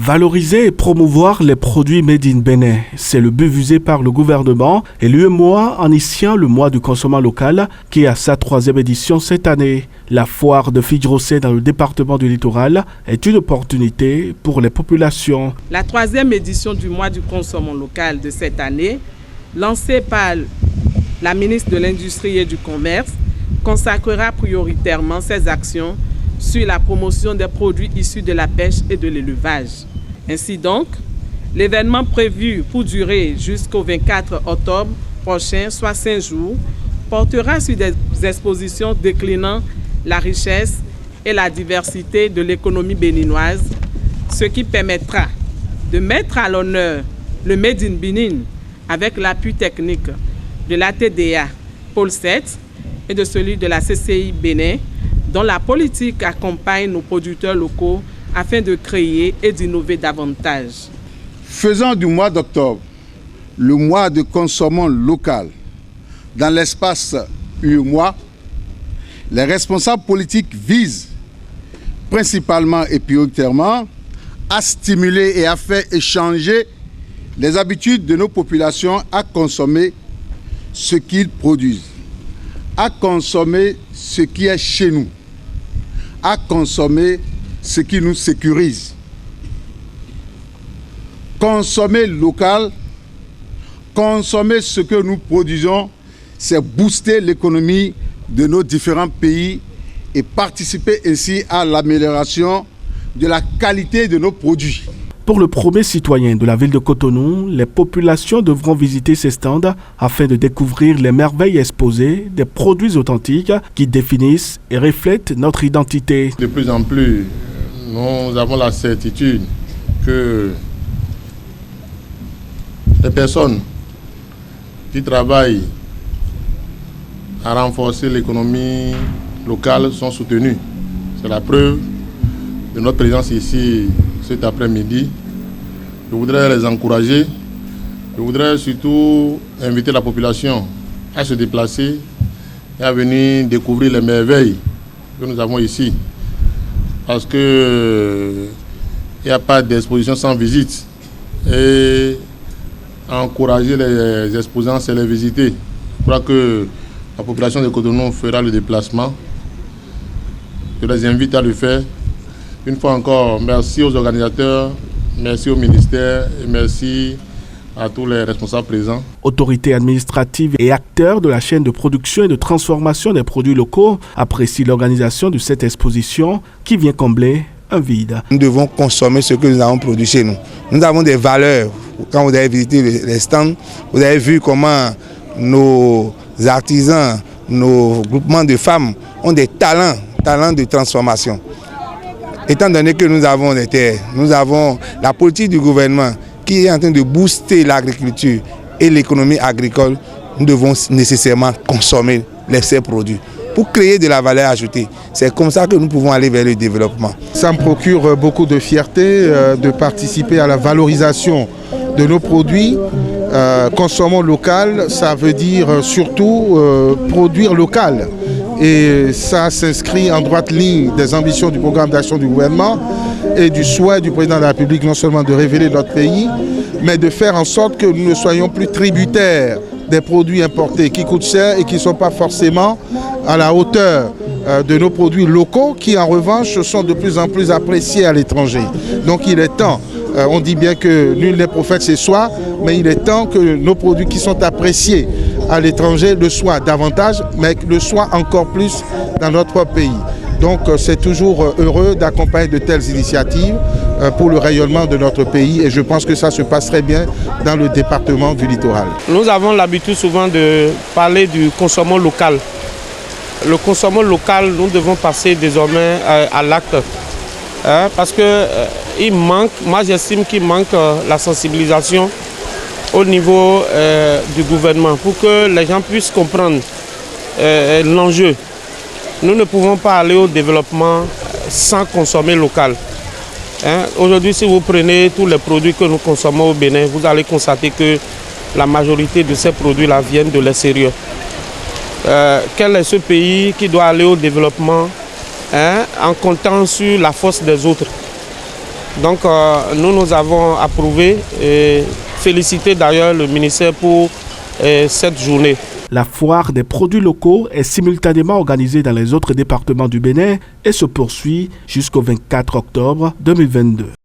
Valoriser et promouvoir les produits made in Bénin, c'est le but visé par le gouvernement et l'UEMOA en initiant le mois du consommant local qui a sa 3e édition cette année. La foire de Figuirossé dans le département du Littoral est une opportunité pour les populations. La 3e édition du mois du consommant local de cette année, lancée par la ministre de l'Industrie et du Commerce, consacrera prioritairement ses actions sur la promotion des produits issus de la pêche et de l'élevage. Ainsi donc, l'événement prévu pour durer jusqu'au 24 octobre prochain, soit 5 jours, portera sur des expositions déclinant la richesse et la diversité de l'économie béninoise, ce qui permettra de mettre à l'honneur le Made in Benin avec l'appui technique de la TDA Pôle 7 et de celui de la CCI Bénin, dont la politique accompagne nos producteurs locaux afin de créer et d'innover davantage. Faisons du mois d'octobre le mois de consommation local. Dans l'espace UEMOA, les responsables politiques visent principalement et prioritairement à stimuler et à faire échanger les habitudes de nos populations à consommer ce qu'ils produisent, à consommer ce qui est chez nous, à consommer ce qui nous sécurise. Consommer local, consommer ce que nous produisons, c'est booster l'économie de nos différents pays et participer ainsi à l'amélioration de la qualité de nos produits. Pour le premier citoyen de la ville de Cotonou, les populations devront visiter ces stands afin de découvrir les merveilles exposées des produits authentiques qui définissent et reflètent notre identité. De plus en plus, nous avons la certitude que les personnes qui travaillent à renforcer l'économie locale sont soutenues. C'est la preuve de notre présence ici cet après-midi. Je voudrais les encourager. Je voudrais surtout inviter la population à se déplacer et à venir découvrir les merveilles que nous avons ici. Parce que il n'y a pas d'exposition sans visite. Et encourager les exposants, c'est les visiter. Je crois que la population de Cotonou fera le déplacement. Je les invite à le faire. Une fois encore, merci aux organisateurs, merci au ministère et merci à tous les responsables présents. Autorités administratives et acteurs de la chaîne de production et de transformation des produits locaux apprécient l'organisation de cette exposition qui vient combler un vide. Nous devons consommer ce que nous avons produit chez nous. Nous avons des valeurs. Quand vous avez visité les stands, vous avez vu comment nos artisans, nos groupements de femmes ont des talents de transformation. Étant donné que nous avons des terres, nous avons la politique du gouvernement qui est en train de booster l'agriculture et l'économie agricole, nous devons nécessairement consommer ces produits pour créer de la valeur ajoutée. C'est comme ça que nous pouvons aller vers le développement. Ça me procure beaucoup de fierté de participer à la valorisation de nos produits. Consommons local, ça veut dire surtout produire local. Et ça s'inscrit en droite ligne des ambitions du programme d'action du gouvernement et du souhait du président de la République non seulement de révéler notre pays, mais de faire en sorte que nous ne soyons plus tributaires des produits importés qui coûtent cher et qui ne sont pas forcément à la hauteur de nos produits locaux qui en revanche sont de plus en plus appréciés à l'étranger. Donc il est temps, on dit bien que nul n'est prophète chez soi, mais il est temps que nos produits qui sont appréciés à l'étranger le soient davantage, mais le soient encore plus dans notre pays. Donc c'est toujours heureux d'accompagner de telles initiatives pour le rayonnement de notre pays et je pense que ça se passe très bien dans le département du Littoral. Nous avons l'habitude souvent de parler du consommant local. Le consommant local, nous devons passer désormais à l'acte. Parce que il manque, moi j'estime qu'il manque la sensibilisation au niveau du gouvernement pour que les gens puissent comprendre l'enjeu. Nous ne pouvons pas aller au développement sans consommer local. Aujourd'hui, si vous prenez tous les produits que nous consommons au Bénin, vous allez constater que la majorité de ces produits-là viennent de l'extérieur. Quel est ce pays qui doit aller au développement en comptant sur la force des autres? Donc nous avons approuvé et félicité d'ailleurs le ministère pour cette journée. La foire des produits locaux est simultanément organisée dans les autres départements du Bénin et se poursuit jusqu'au 24 octobre 2022.